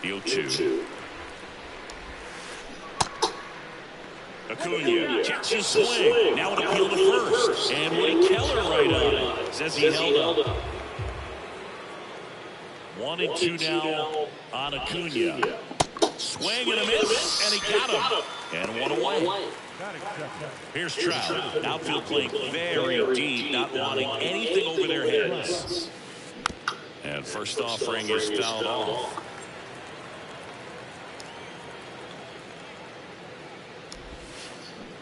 The 0-2. Acuna checks his swing. Now an appeal to first. And Woody Keller right on it. Says he held up. 1-2 now on Acuna. Swing and a miss, and he got him. And one away. Here's Trout. Outfield playing very deep, not wanting anything over their heads. And first offering is fouled off.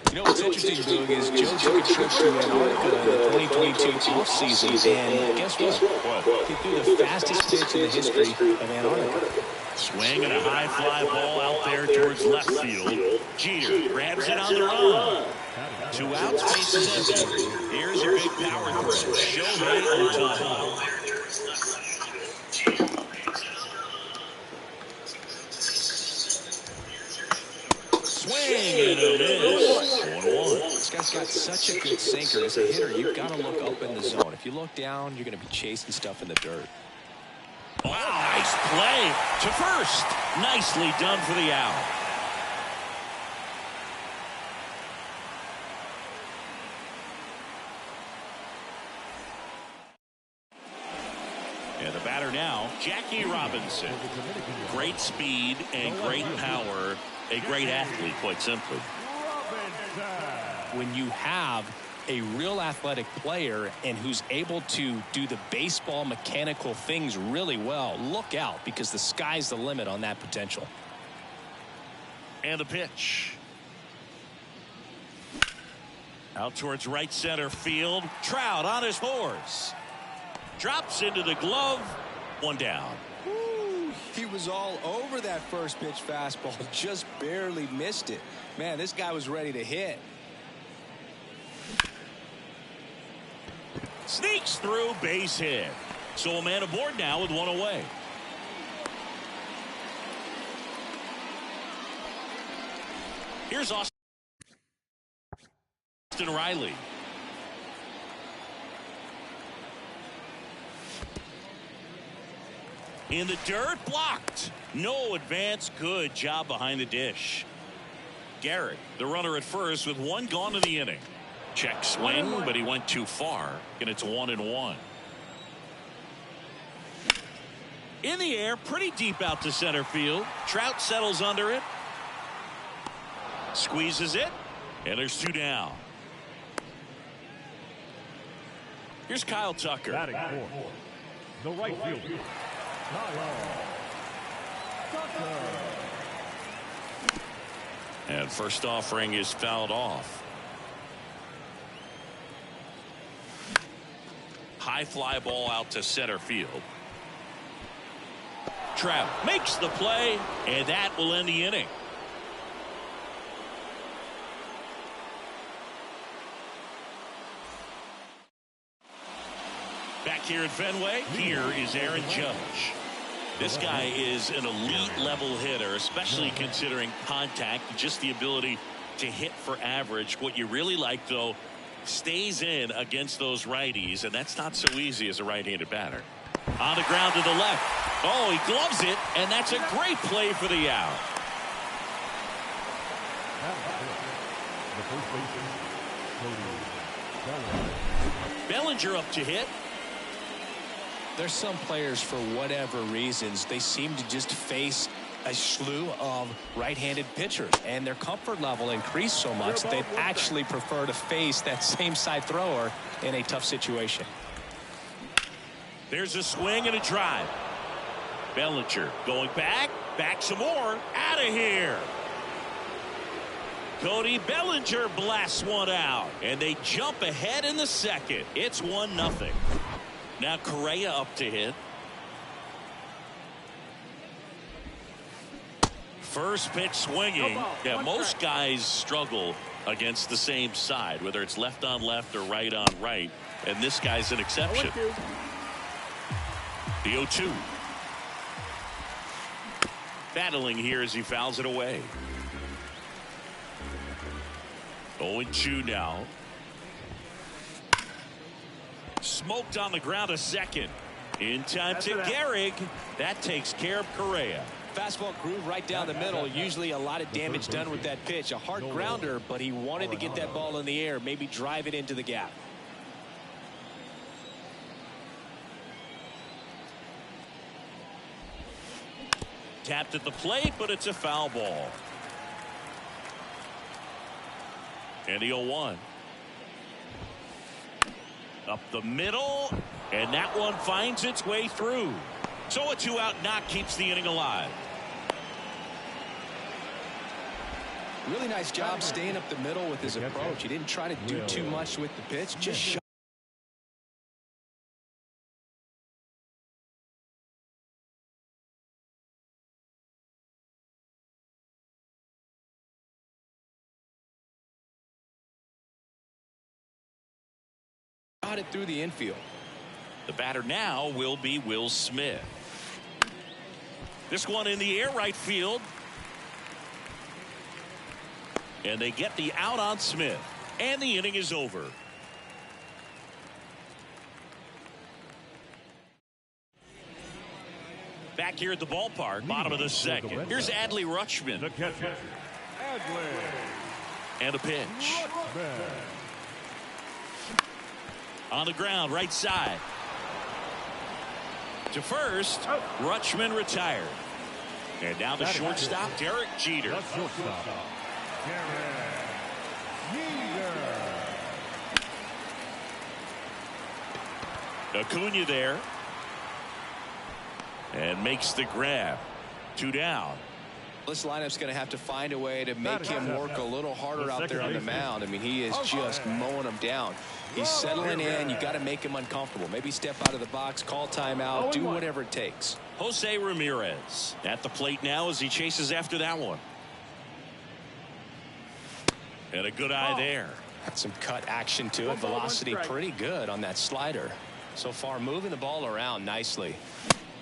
You know what's interesting, Doug, is Joe took a trip to Antarctica in the 2022 offseason, and guess what? He threw the fastest pitch in the history of Antarctica. Swing and a high fly ball out there towards left field. Jeter grabs it on the run. 2 outs, bases empty. Here's a big power threat. Shohei on top. Swing and a miss. 1-1. This guy's got such a good sinker. As a hitter, you've got to look up in the zone. If you look down, you're going to be chasing stuff in the dirt. Wow, nice play to first. Nicely done for the out. And the batter now, Jackie Robinson. Great speed and great power. A great athlete, quite simply. When you have a real athletic player and who's able to do the baseball mechanical things really well, look out, because the sky's the limit on that potential. And the pitch. Out towards right center field. Trout on his horse. Drops into the glove. 1 down. Ooh, he was all over that first pitch fastball. Just barely missed it. Man, this guy was ready to hit. Sneaks through, base hit. So a man aboard now with 1 away. Here's Austin Riley. In the dirt, blocked. No advance. Good job behind the dish. Garrett, the runner at first, with 1 gone in the inning. Check swing, but he went too far, and it's 1-1. In the air, pretty deep out to center field. Trout settles under it. Squeezes it, and there's 2 down. Here's Kyle Tucker. Batting fourth, the right fielder, Kyle Tucker. And first offering is fouled off. High fly ball out to center field. Trout makes the play, and that will end the inning. Back here at Fenway, here is Aaron Judge. This guy is an elite level hitter, especially considering contact, just the ability to hit for average. What you really like, though, stays in against those righties, and that's not so easy as a right-handed batter. On the ground to the left. Oh, he gloves it, and that's a great play for the out. Bellinger up to hit. There's some players, for whatever reasons, they seem to just face a slew of right-handed pitchers, and their comfort level increased so much that they'd actually prefer to face that same side thrower in a tough situation. There's a swing and a drive. Bellinger going back some more, out of here. Cody Bellinger blasts one out, and they jump ahead in the second. It's 1-0. Now Correa up to hit. First pitch swinging. Yeah, most guys struggle against the same side, whether it's left on left or right on right, and this guy's an exception. The 0-2. Battling here as he fouls it away. 0-2 now. Smoked on the ground a second. In time to Gehrig. That takes care of Correa. fastball groove right down the middle. Usually a lot of damage done with that pitch. A hard grounder, but he wanted to get that ball in the air, maybe drive it into the gap. Tapped at the plate, but it's a foul ball. And the 0-1. Up the middle, and that one finds its way through. So a 2-out knock keeps the inning alive. Really nice job staying up the middle with his approach. He didn't try to do too much with the pitch, just shot it through the infield. The batter now will be Will Smith. This one in the air, right field. And they get the out on Smith. And the inning is over. Back here at the ballpark, bottom of the second. Here's Adley Rutschman. The catcher, Adley. And a pitch. On the ground, right side. To first, Rutschman retired. And now the shortstop, Derek Jeter. The shortstop, Derek Jeter. Acuna there. And makes the grab. 2 down. This lineup's going to have to find a way to make him work a little harder out there on the mound. I mean, he is just mowing them down. He's settling in. You got to make him uncomfortable. Maybe step out of the box, call timeout, do whatever it takes. Jose Ramirez at the plate now as he chases after that one. And a good eye there. Had some cut action to it. Velocity pretty good on that slider. So far moving the ball around nicely.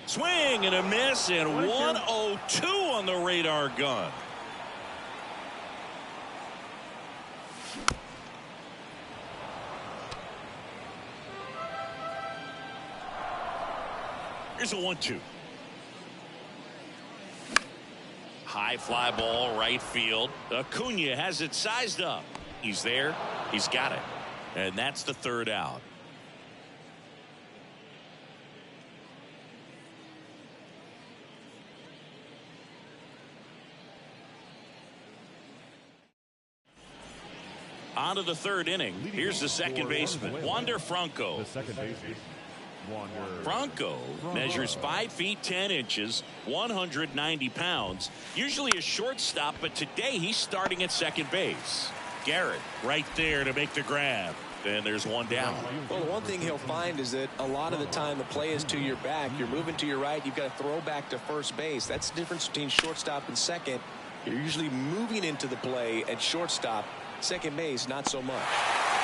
Swing and a miss, and 102 on the radar gun. Here's a 1-2. High fly ball, right field. Acuna has it sized up. He's there. He's got it. And that's the 3rd out. On to the 3rd inning. Here's the second baseman, Wander Franco. The second baseman, Wander Franco measures 5 feet 10 inches, 190 pounds. Usually a shortstop, but today he's starting at second base. Garrett right there to make the grab. And there's one down. Well, the one thing he'll find is that a lot of the time the play is to your back. You're moving to your right. You've got to throw back to first base. That's the difference between shortstop and second. You're usually moving into the play at shortstop. Second base, not so much.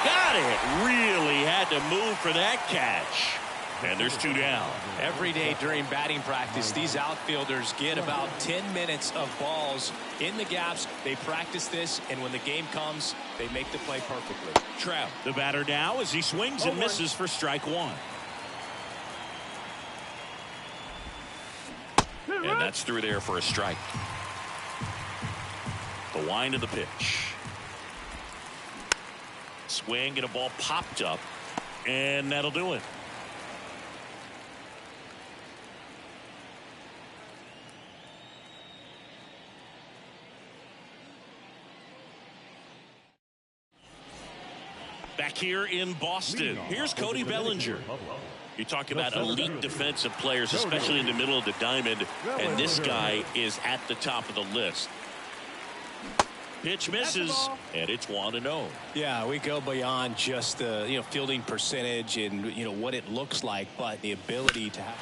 Got it. Really had to move for that catch. And there's 2 down. Every day during batting practice, these outfielders get about 10 minutes of balls in the gaps. They practice this, and when the game comes, they make the play perfectly. Trout, the batter now, as he swings and misses for strike 1. And that's through there for a strike. The wind of the pitch. Swing and a ball popped up, and that'll do it. Back here in Boston, here's Cody Bellinger. You talk about elite defensive players, especially in the middle of the diamond, and this guy is at the top of the list. Pitch misses, and it's 1-0. Yeah, we go beyond just the fielding percentage and what it looks like, but the ability to have.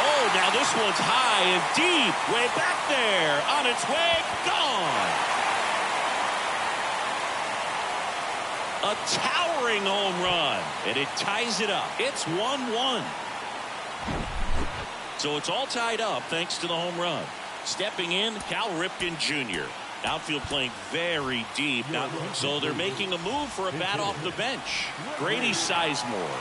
Oh, now this one's high and deep, way back there, on its way, gone. A towering home run, and it ties it up. It's 1-1. So it's all tied up thanks to the home run. Stepping in, Cal Ripken Jr. Outfield playing very deep now, so they're making a move for a bat off the bench. Grady Sizemore.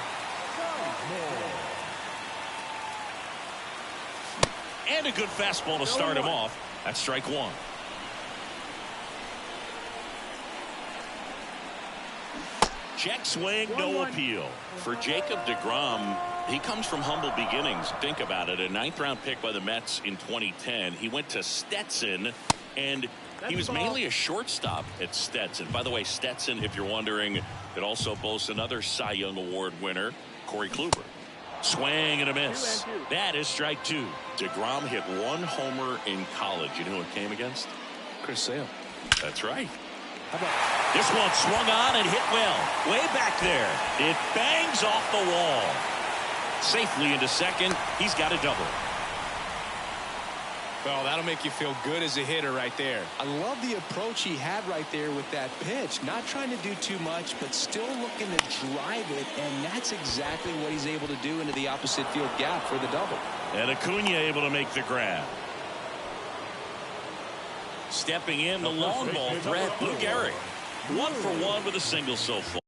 And a good fastball to start him off. That's strike one. Check swing, no appeal. For Jacob deGrom, he comes from humble beginnings. Think about it. A 9th-round pick by the Mets in 2010. He went to Stetson, and he was mainly a shortstop at Stetson. By the way, Stetson, if you're wondering, it also boasts another Cy Young Award winner, Corey Kluber. Swing and a miss. That is strike two. deGrom hit 1 homer in college. You know who it came against? Chris Sale. That's right. This one swung on and hit well. Way back there. It bangs off the wall. Safely into second. He's got a double. Well, that'll make you feel good as a hitter right there. I love the approach he had right there with that pitch. Not trying to do too much, but still looking to drive it, and that's exactly what he's able to do into the opposite field gap for the double. And Acuna able to make the grab. Stepping in, the long ball threat, Lou Gehrig. 1 for 1 with a single so far.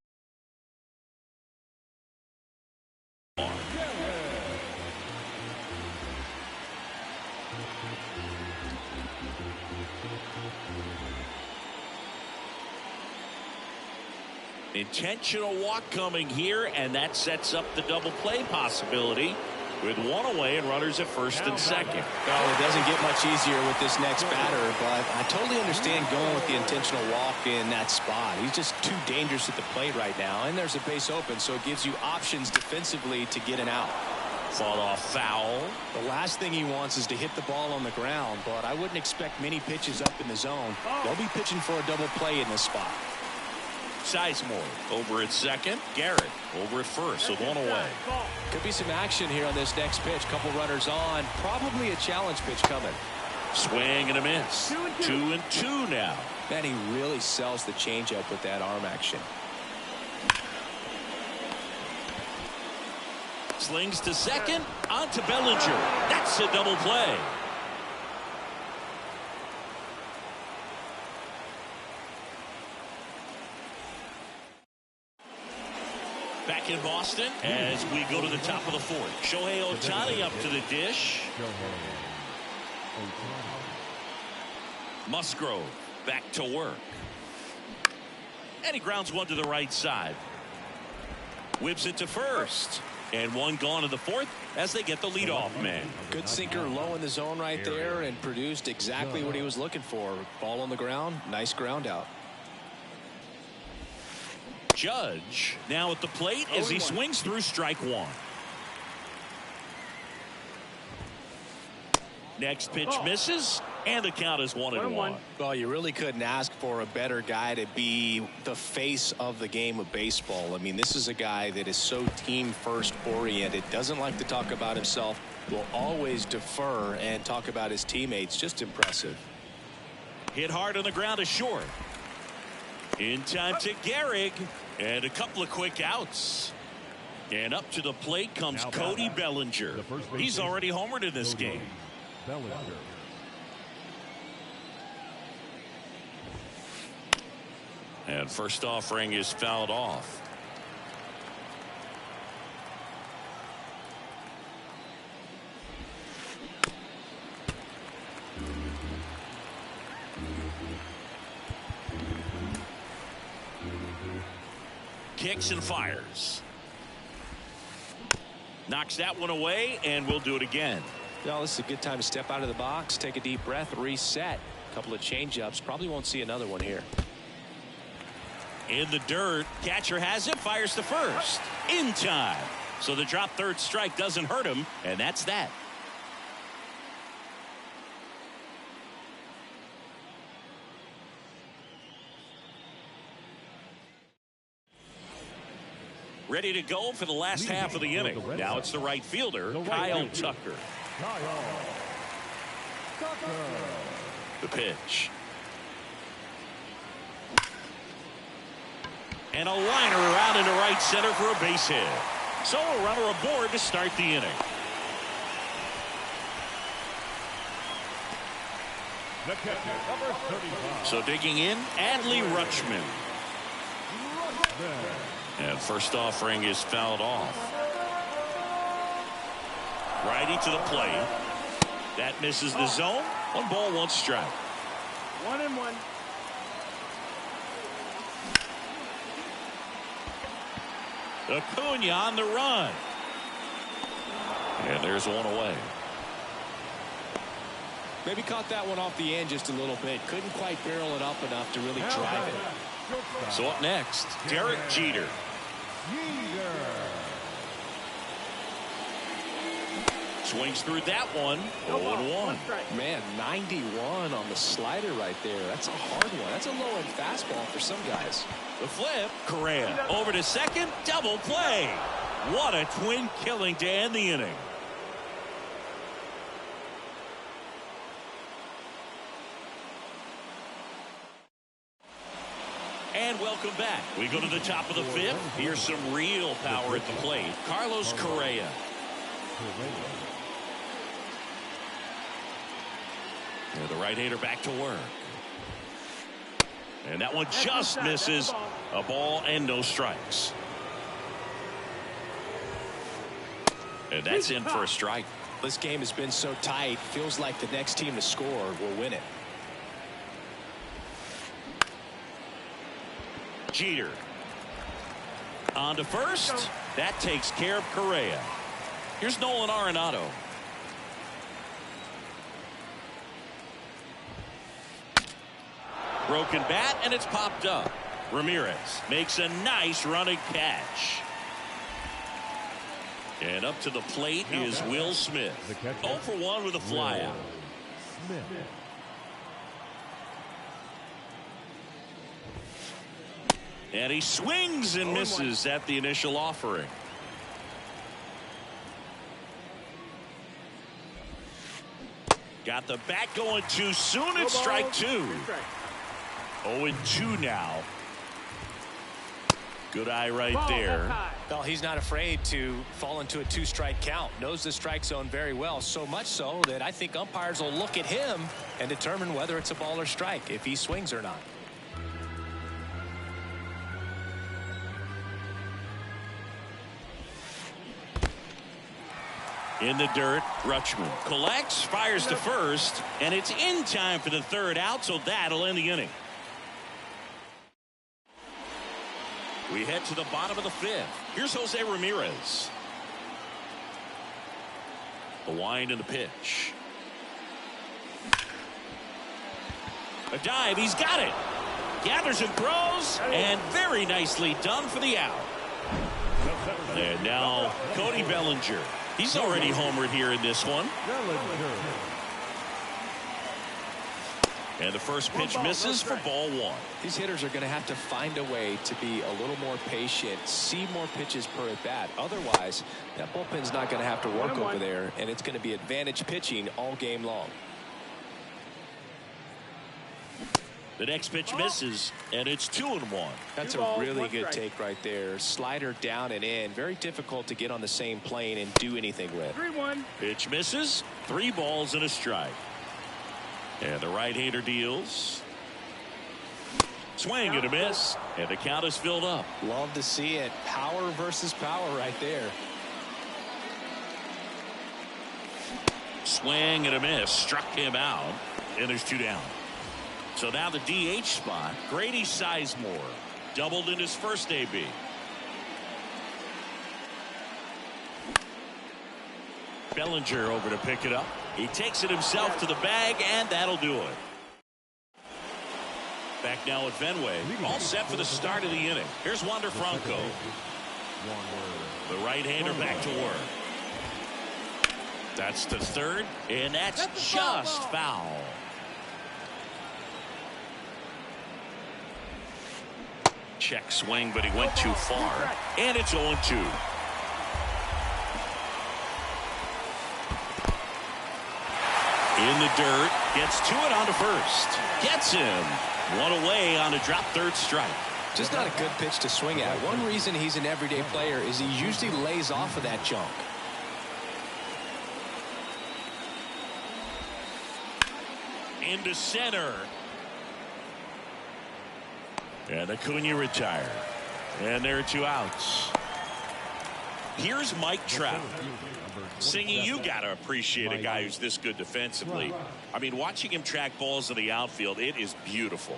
Intentional walk coming here, and that sets up the double play possibility with 1 away and runners at first and second. Oh, it doesn't get much easier with this next batter, but I totally understand going with the intentional walk in that spot. He's just too dangerous at the plate right now, and there's a base open, so it gives you options defensively to get an out. Fought off foul. The last thing he wants is to hit the ball on the ground, but I wouldn't expect many pitches up in the zone. They'll be pitching for a double play in this spot. Sizemore over at second. Garrett over at first with 1 away. Could be some action here on this next pitch. Couple runners on. Probably a challenge pitch coming. Swing and a miss. 2-2 now. Man, he really sells the changeup with that arm action. Slings to second. On to Bellinger. That's a double play. Back in Boston as we go to the top of the 4th. Shohei Ohtani up to the dish. Musgrove back to work. And he grounds one to the right side. Whips it to first. And 1 gone in the 4th as they get the leadoff man. Good sinker low in the zone right there and produced exactly what he was looking for. Ball on the ground. Nice ground out. Judge now at the plate as he swings through strike 1. Next pitch misses, and the count is 1-1. Well, you really couldn't ask for a better guy to be the face of the game of baseball. I mean, this is a guy that is so team first oriented, doesn't like to talk about himself, will always defer and talk about his teammates. Just impressive. Hit hard on the ground to short. In time to Gehrig. And a couple of quick outs. And up to the plate comes Cody Bellinger. He's already homered in this game. And first offering is fouled off. Kicks and fires. Knocks that one away, and we'll do it again. Well, this is a good time to step out of the box, take a deep breath, reset. A couple of change-ups. Probably won't see another one here. In the dirt, catcher has it, fires to first. In time. So the drop third strike doesn't hurt him, and that's that. Ready to go for the last half of the inning. Now it's the right fielder, Kyle Tucker. The pitch. And a liner around into right center for a base hit. So a runner aboard to start the inning. So digging in, Adley Rutschman. And first offering is fouled off. Righty to the plate. That misses the zone. 1 ball, 1 strike. 1-1. Acuna on the run. And there's 1 away. Maybe caught that one off the end just a little bit. Couldn't quite barrel it up enough to really drive it. So up next, Derek Jeter. Swings through that one. 0-1. Man, 91 on the slider right there. That's a hard one. That's a low-end fastball for some guys. The flip. Correa over to second. Double play. What a twin killing to end the inning. And welcome back. We go to the top of the 5th. Here's some real power at the plate. Carlos Correa. And the right-hander back to work. And that one just misses. A ball and no strikes. And that's in for a strike. This game has been so tight. Feels like the next team to score will win it. Jeter. On to first. That takes care of Correa. Here's Nolan Arenado. Broken bat, and it's popped up. Ramirez makes a nice running catch. And up to the plate is Will Smith. 0 for 1 with a flyout. And he swings and misses at the initial offering. Got the bat going too soon. It's strike 2. 0-2 now. Good eye right there. Well, he's not afraid to fall into a 2-strike count. Knows the strike zone very well. So much so that I think umpires will look at him and determine whether it's a ball or strike, if he swings or not. In the dirt, Rutschman collects, fires to first, and it's in time for the 3rd out, so that'll end the inning. We head to the bottom of the 5th. Here's Jose Ramirez. The wind and the pitch. A dive, he's got it. Gathers and throws, and very nicely done for the out. And now Cody Bellinger. He's already homered here in this one. And the first pitch misses for ball 1. These hitters are going to have to find a way to be a little more patient, see more pitches per at bat. Otherwise, that bullpen's not going to have to work over there, and it's going to be advantage pitching all game long. The next pitch misses, and it's 2-1. That's a really good take right there. Slider down and in. Very difficult to get on the same plane and do anything with. 3-1. Pitch misses. 3 balls and a strike. And the right-hander deals. Swing and a miss. And the count is filled up. Love to see it. Power versus power right there. Swing and a miss. Struck him out. And there's 2 down. So now the DH spot, Grady Sizemore, doubled in his first AB. Bellinger over to pick it up. He takes it himself to the bag, and that'll do it. Back now at Fenway, all set for the start of the inning. Here's Wander Franco. The right-hander back to work. That's the 3rd, and that's just foul. Check swing, but he went too far. And it's 0-2. In the dirt. Gets to it on to first. Gets him. 1 away on a drop 3rd strike. Just not a good pitch to swing at. One reason he's an everyday player is he usually lays off of that junk. Into center. And Acuna retired. And there are 2 outs. Here's Mike Trout singing, "You got to appreciate a guy who's this good defensively." I mean, watching him track balls in the outfield, it is beautiful.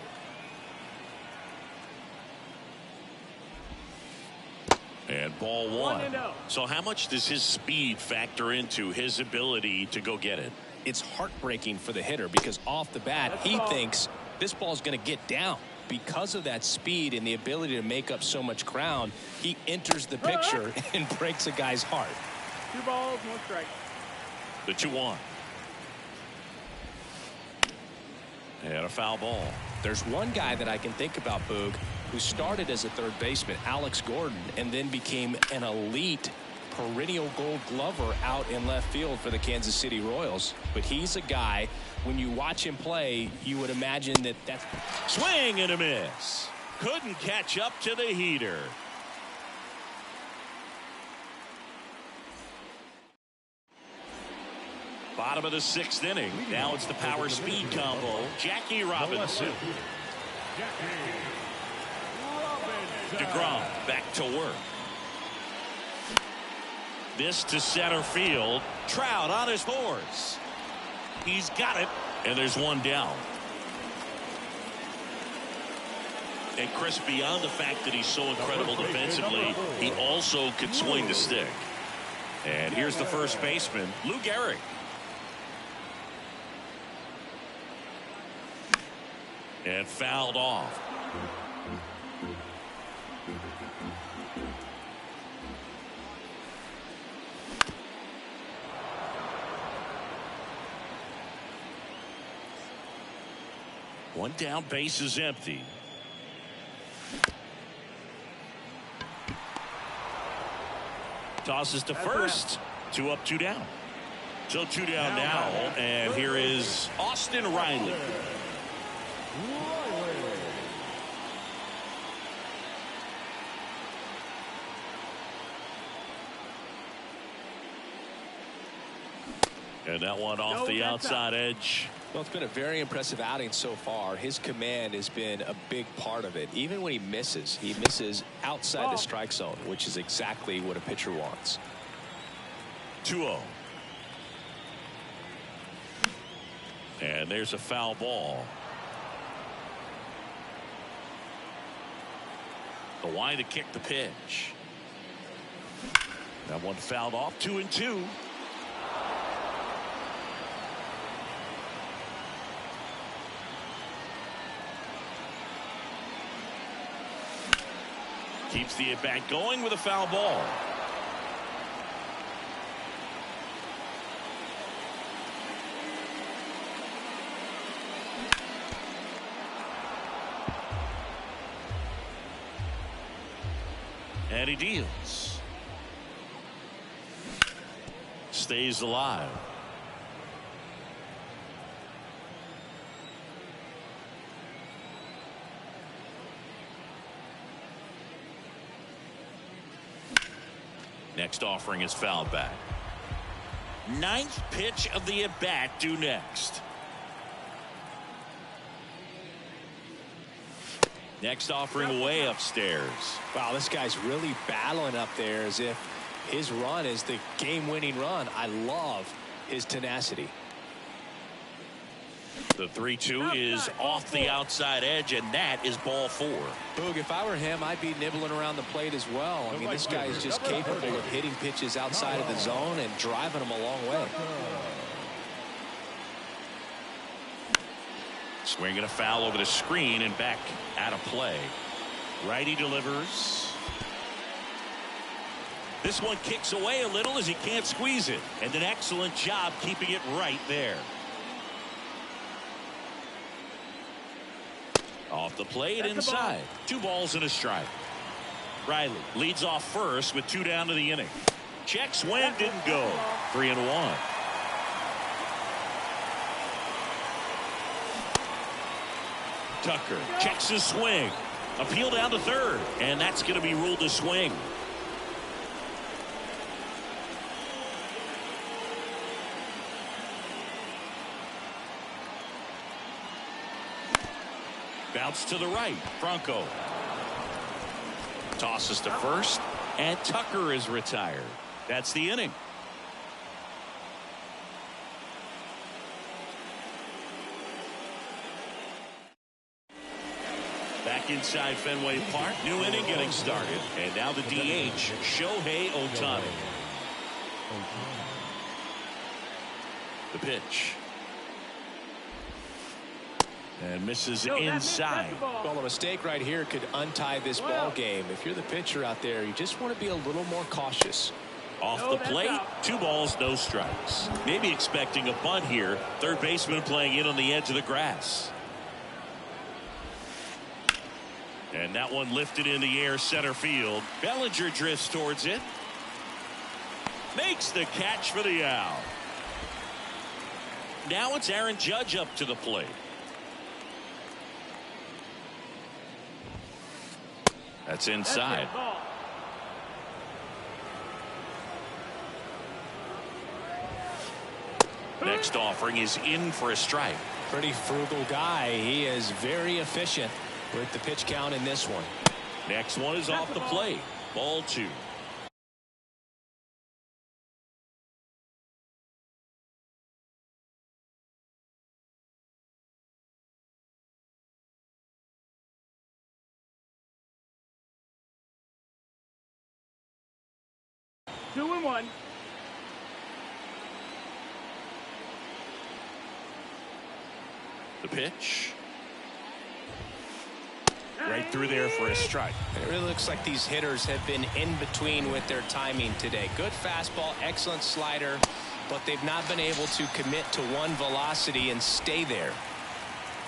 And ball one. So how much does his speed factor into his ability to go get it? It's heartbreaking for the hitter because off the bat, he thinks this ball's going to get down. Because of that speed and the ability to make up so much ground, he enters the picture and breaks a guy's heart. 2 balls, 1 strike. The 2-1. And a foul ball. There's one guy that I can think about, Boog, who started as a third baseman, Alex Gordon, and then became an elite perennial gold glover out in left field for the Kansas City Royals. But he's a guy, when you watch him play, you would imagine that that's... Swing and a miss. Couldn't catch up to the heater. Bottom of the 6th inning. Now it's the power speed combo. Jackie Robinson. DeGrom back to work. This to center field. Trout on his horse. He's got it. And there's one down. And Chris, beyond the fact that he's so incredible defensively, he also could swing the stick. And here's the first baseman, Lou Gehrig. And fouled off. One down, base is empty. Tosses to first. 2 up, 2 down. So 2 down now, and here is Austin Riley. And that one off the outside edge. Well, it's been a very impressive outing so far. His command has been a big part of it. Even when he misses outside the strike zone, which is exactly what a pitcher wants. 2-0. And there's a foul ball. The line to kick the pitch. That one fouled off. 2-2. Keeps the at-bat going with a foul ball. And he deals. Stays alive. Next offering is fouled back. 9th pitch of the at-bat due next. Next offering way upstairs. Wow, this guy's really battling up there as if his run is the game-winning run. I love his tenacity. The 3-2 is off the outside edge, and that is ball 4. Boog, if I were him, I'd be nibbling around the plate as well. I mean, this guy is just capable of hitting pitches outside of the zone and driving them a long way. Swinging a foul over the screen and back out of play. Righty delivers. This one kicks away a little as he can't squeeze it. And an excellent job keeping it right there. Off the plate inside. 2 balls and a strike. Riley leads off first with 2 down to the inning. Checks when, didn't go. 3-1. Tucker checks his swing. Appeal down to third, and that's going to be ruled a swing. Bounce to the right. Franco tosses to first. And Tucker is retired. That's the inning. Back inside Fenway Park. New inning getting started. And now the DH, Shohei Ohtani. The pitch. And misses inside. Well, a mistake right here could untie this ball game. If you're the pitcher out there, you just want to be a little more cautious. Off the plate, 2 balls, no strikes. Maybe expecting a bunt here. Third baseman playing in on the edge of the grass. And that one lifted in the air, center field. Bellinger drifts towards it. Makes the catch for the out. Now it's Aaron Judge up to the plate. That's inside. Next offering is in for a strike. Pretty frugal guy. He is very efficient with the pitch count in this one. Next one is off the plate. Ball 2. Two and one. The pitch. Right through there for a strike. It really looks like these hitters have been in between with their timing today. Good fastball, excellent slider, but they've not been able to commit to one velocity and stay there.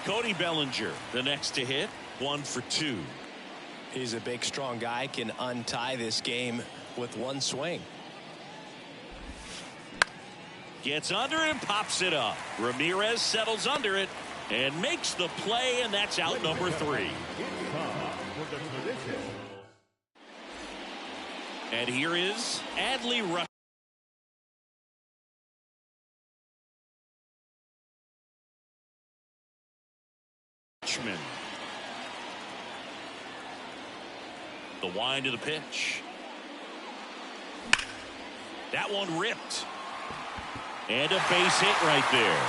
Cody Bellinger, the next to hit, 1 for 2. He's a big, strong guy, can untie this game with one swing. Gets under it and pops it up. Ramirez settles under it and makes the play, and that's out number 3. And here is Adley Rutschman. The wind of the pitch. That one ripped. And a base hit right there.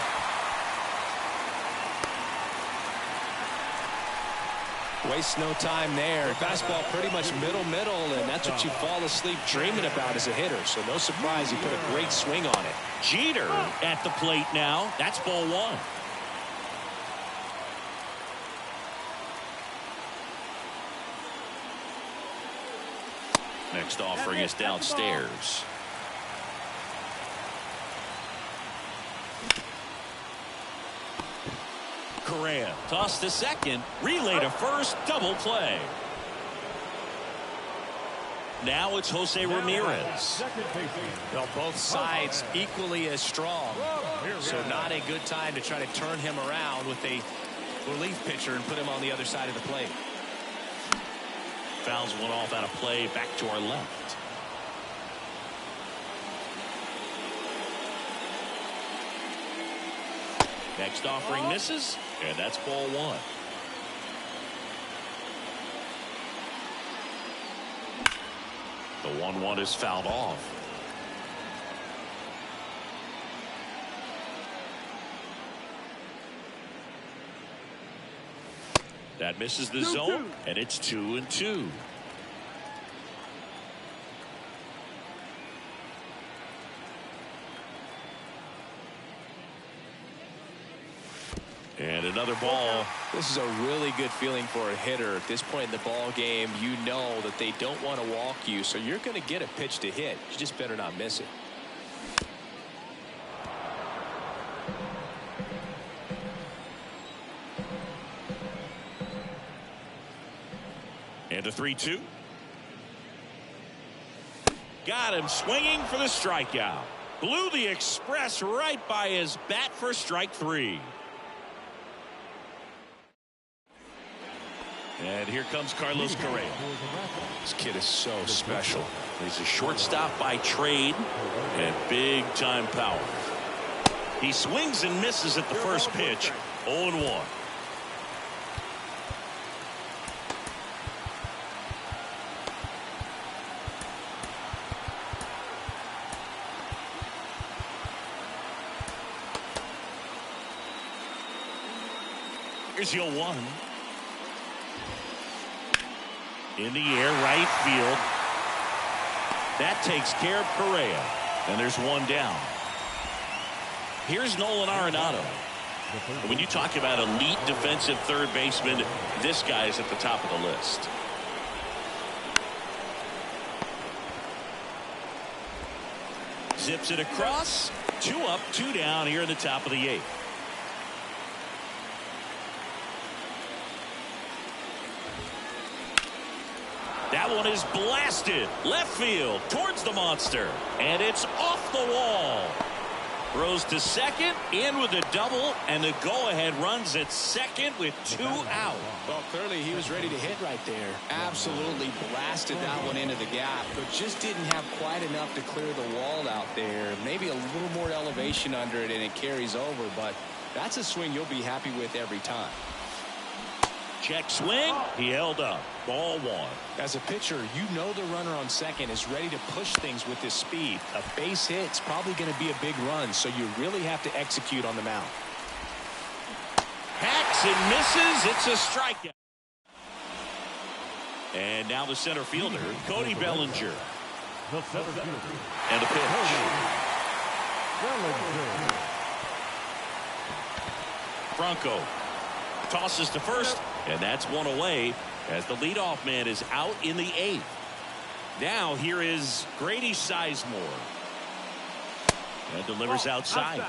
Waste no time there. Fastball pretty much middle, and that's what you fall asleep dreaming about as a hitter. So no surprise, he put a great swing on it. Jeter at the plate now. That's ball 1. Next offering is downstairs. Correa tossed to second, relay to first, double play. Now it's Jose Ramirez. Well, both sides equally as strong, so not a good time to try to turn him around with a relief pitcher and put him on the other side of the plate. Fouls one off out of play, back to our left. Next offering misses, and that's ball 1. The 1-1 is fouled off. That misses the zone, and it's 2-2. And another ball. This is a really good feeling for a hitter. At this point in the ball game, you know that they don't want to walk you, so you're going to get a pitch to hit. You just better not miss it. And a 3-2. Got him swinging for the strikeout. Blew the express right by his bat for strike 3. And here comes Carlos Correa. This kid is so special. He's a shortstop by trade and big time power. He swings and misses at the first pitch. 0-1. Here's your 1. In the air, right field. That takes care of Correa. And there's 1 down. Here's Nolan Arenado. When you talk about elite defensive third baseman, this guy is at the top of the list. Zips it across. 2 up, 2 down here in the top of the 8th. That one is blasted left field towards the monster, and it's off the wall. Throws to second, in with a double, and the go-ahead runs at second with 2 out. Well, clearly he was ready to hit right there. Absolutely blasted that one into the gap, but just didn't have quite enough to clear the wall out there. Maybe a little more elevation under it, and it carries over, but that's a swing you'll be happy with every time. Check swing. He held up. Ball 1. As a pitcher, you know the runner on second is ready to push things with his speed. A base hit's probably going to be a big run, so you really have to execute on the mound. Hacks and misses. It's a strikeout. And now the center fielder, Cody Bellinger. And a pitch. Franco tosses to first, and that's 1 away as the leadoff man is out in the 8th. Now here is Grady Sizemore. And delivers outside.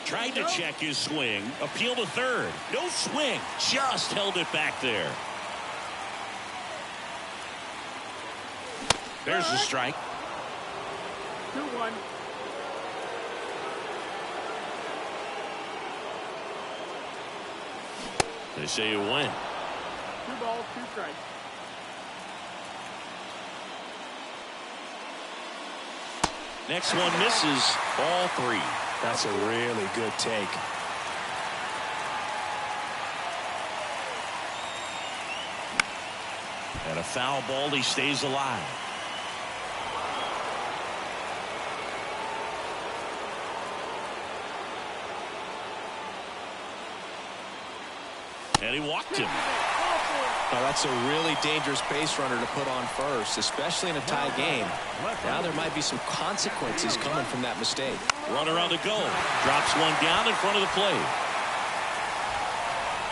Tried to check his swing. Appeal to third. No swing. Just held it back there. There's the strike. 2-1. They say you win. 2 balls, 2 strikes. Next one misses. Ball 3. That's a really good take. And a foul ball. He stays alive. And he walked him. Now that's a really dangerous base runner to put on first, especially in a tie game. Now there might be some consequences coming from that mistake. Runner on the go. Drops one down in front of the plate.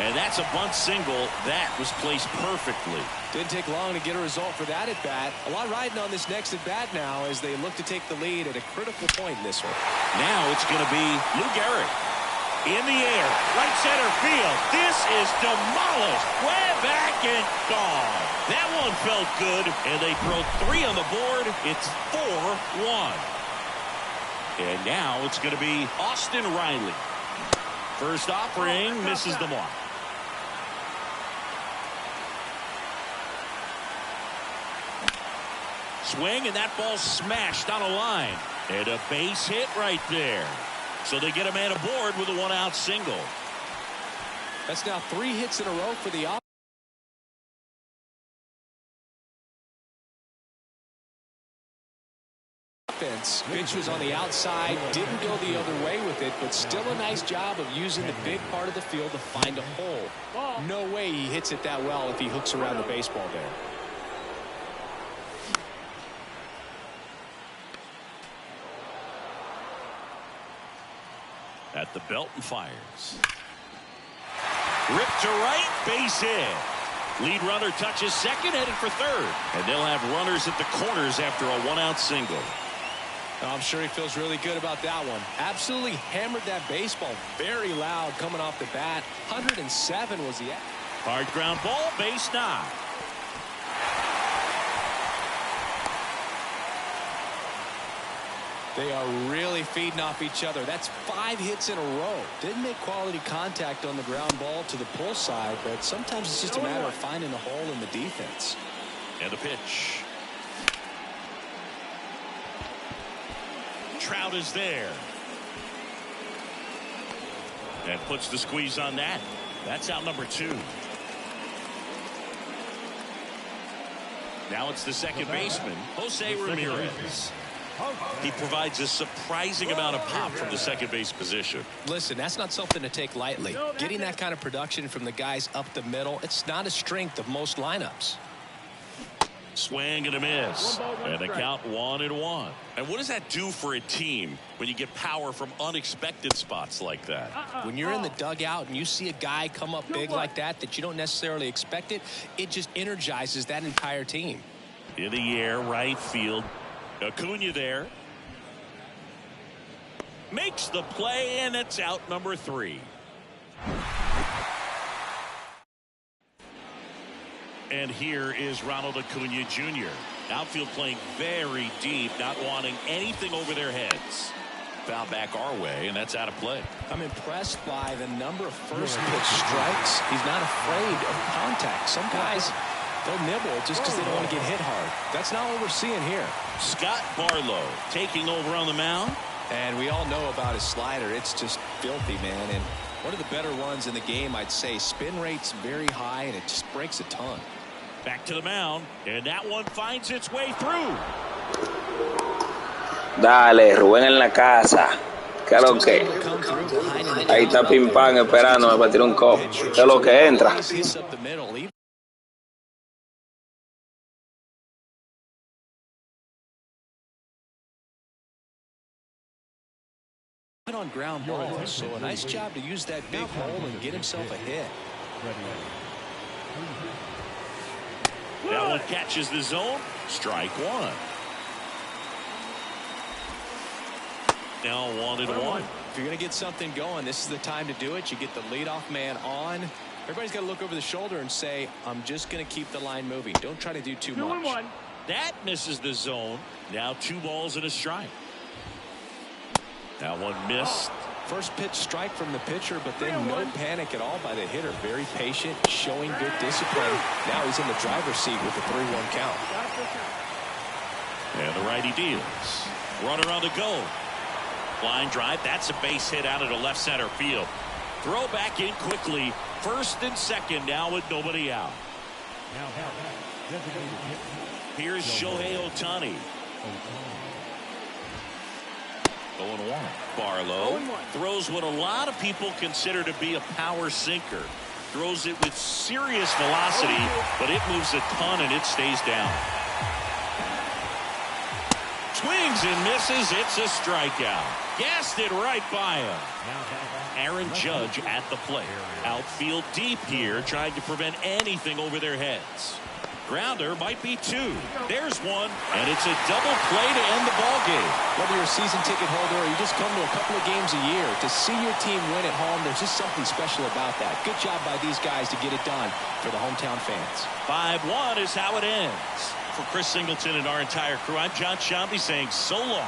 And that's a bunt single. That was placed perfectly. Didn't take long to get a result for that at bat. A lot riding on this next at bat now as they look to take the lead at a critical point in this one. Now it's going to be Lou Gehrig. In the air, right center field. This is demolished. Way back and gone. That one felt good, and they throw 3 on the board. It's 4-1. And now it's going to be Austin Riley. First offering misses the mark. Swing, and that ball smashed on a line. And a base hit right there. So they get a man aboard with a 1-out single. That's now 3 hits in a row for the offense. Pitch was on the outside, didn't go the other way with it, but still a nice job of using the big part of the field to find a hole. No way he hits it that well if he hooks around the baseball there. At the belt and fires. Ripped to right, base hit. Lead runner touches second, headed for third. And they'll have runners at the corners after a 1-out single. I'm sure he feels really good about that one. Absolutely hammered that baseball. Very loud coming off the bat. 107 was the hard ground ball, base knock. They are really feeding off each other. That's 5 hits in a row. Didn't make quality contact on the ground ball to the pull side, but sometimes it's just a matter of finding a hole in the defense. And a pitch. Trout is there. And puts the squeeze on that. That's out number 2. Now it's the second baseman, Jose Ramirez. He provides a surprising amount of pop from the second base position. Listen, that's not something to take lightly. Getting that kind of production from the guys up the middle, it's not a strength of most lineups. Swing and a miss. And the count 1-1. And what does that do for a team when you get power from unexpected spots like that? When you're in the dugout and you see a guy come up big like that you don't necessarily expect it, it just energizes that entire team. In the air, right field. Acuna there. Makes the play, and it's out number 3. And here is Ronald Acuna Jr. Outfield playing very deep, not wanting anything over their heads. Foul back our way, and that's out of play. I'm impressed by the number of first pitch strikes. He's not afraid of contact. Some guys, they'll nibble just because they don't want to get hit hard. That's not what we're seeing here. Scott Barlow taking over on the mound. And we all know about his slider. It's just filthy, man. And one of the better ones in the game, I'd say. Spin rate's very high, and it just breaks a ton. Back to the mound, and that one finds its way through. Dale, Rubén en la casa. ¿Qué es lo que? Ahí está Pim Pam esperándome para tirar un cop. ¿Qué es lo que entra? On ground balls, so a nice job to use that big hole and get himself a hit. That one catches the zone. Strike 1. Now 1-1. If you're going to get something going, this is the time to do it. You get the leadoff man on. Everybody's got to look over the shoulder and say, I'm just going to keep the line moving. Don't try to do too much. 2-1. That misses the zone. Now 2 balls and a strike. That one missed. First pitch strike from the pitcher, but then no panic at all by the hitter. Very patient, showing good discipline. Now he's in the driver's seat with a 3-1 count. And the righty deals. Runner on the go. Line drive. That's a base hit out of the left center field. Throw back in quickly. First and second now with nobody out. Here's Shohei Ohtani. 0-1. Barlow throws what a lot of people consider to be a power sinker. Throws it with serious velocity, but it moves a ton and it stays down. Swings and misses. It's a strikeout. Gassed it right by him. Aaron Judge at the plate. Outfield deep here, trying to prevent anything over their heads. Grounder might be 2. There's one, and it's a double play to end the ball game. Whether you're a season ticket holder or you just come to a couple of games a year, to see your team win at home, there's just something special about that. Good job by these guys to get it done for the hometown fans. 5-1 is how it ends. For Chris Singleton and our entire crew, I'm John Shambi saying so long.